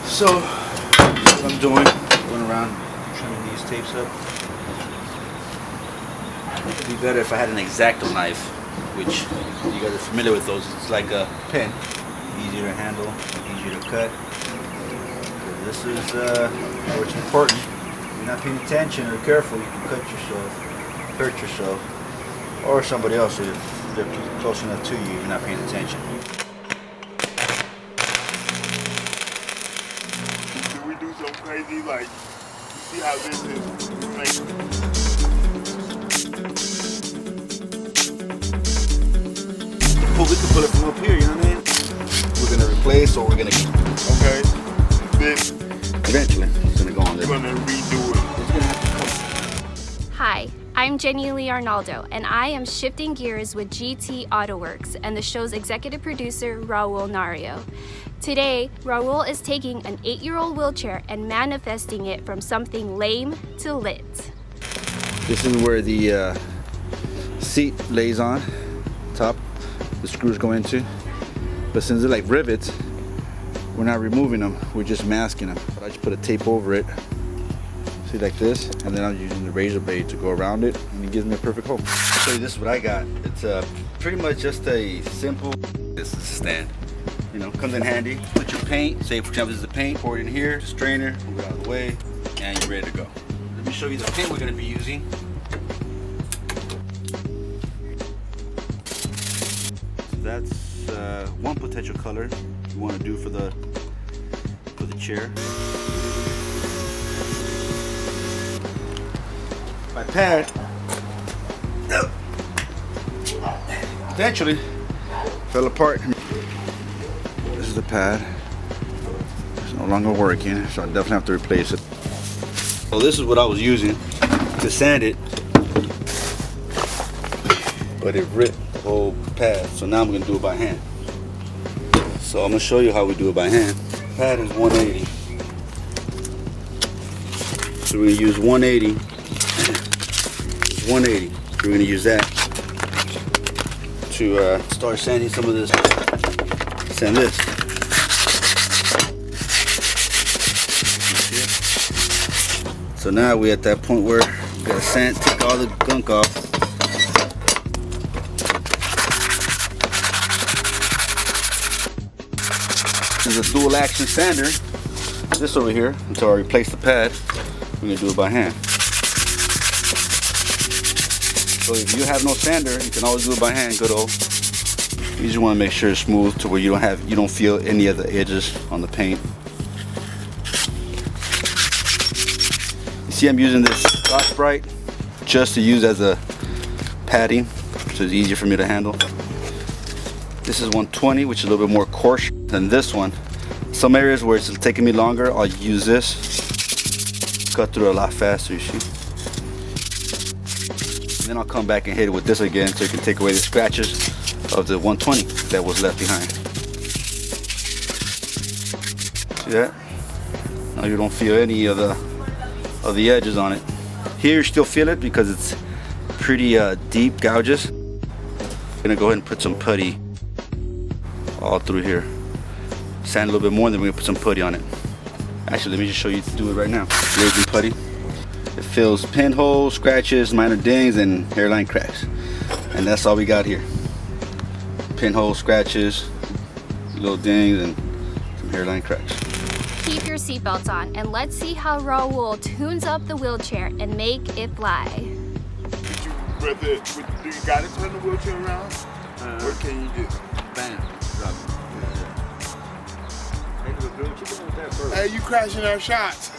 So, what I'm doing, going around trimming these tapes up. It'd be better if I had an X-Acto knife, which you guys are familiar with those. It's like a pen, easier to handle, easier to cut. So this is where it's important. If you're not paying attention or careful, you can cut yourself, hurt yourself, or somebody else if they're close enough to you if you're not paying attention. Do we do something crazy like, see how this is like, we can pull it from up here, you know what I mean? We're gonna replace or we're gonna keep. okay, this, Eventually, it's gonna go on there. we're gonna redo it. It's gonna have to come. Hi, I'm Jenny Lee Arnaldo, and I am shifting gears with GT Autoworks and the show's executive producer, Raul Nario. Today, Raul is taking an 8-year-old wheelchair and manifesting it from something lame to lit. This is where the seat lays on top. The screws go into, but since they're like rivets, we're not removing them, we're just masking them. But I just put a tape over it, see, like this, and then I'm using the razor blade to go around it, and it gives me a perfect hole. I'll show you, this is what I got. It's pretty much just a simple, this is a stand. You know, comes in handy. Put your paint, say for example this is the paint, pour it in here, strainer, move it out of the way, and you're ready to go. Let me show you the paint we're gonna be using. That's one potential color you want to do for the chair. My pad potentially fell apart. This is the pad. It's no longer working, so I definitely have to replace it. So this is what I was using to sand it, but it ripped the whole pad, so now I'm going to do it by hand. So I'm going to show you how we do it by hand. Pad is 180, so we're going to use 180. It's 180. So we're going to use that to start sanding some of this. Sand this. So now we're at that point where we got to sand, take all the gunk off. This is a dual action sander. This over here, until I replace the pad, we're gonna do it by hand. So if you have no sander, you can always do it by hand, good old. You just want to make sure it's smooth to where you don't feel any of the edges on the paint. You see, I'm using this Scotch Brite just to use as a padding, so it's easier for me to handle. This is 120, which is a little bit more coarse than this one. Some areas where it's taking me longer, I'll use this. Cut through a lot faster, you see. And then I'll come back and hit it with this again so it can take away the scratches of the 120 that was left behind. See that? Now you don't feel any of the edges on it. Here you still feel it because it's pretty deep gouges. I'm gonna go ahead and put some putty all through here. Sand a little bit more, then we're gonna put some putty on it. Actually, let me just show you to do it right now. Lazy putty. It fills pinholes, scratches, minor dings, and hairline cracks. And that's all we got here. Pinholes, scratches, little dings, and some hairline cracks. Keep your seatbelts on, and let's see how Raul tunes up the wheelchair and make it fly. Do you gotta turn the wheelchair around? What can you do? Bam. Hey, you crashing our shots.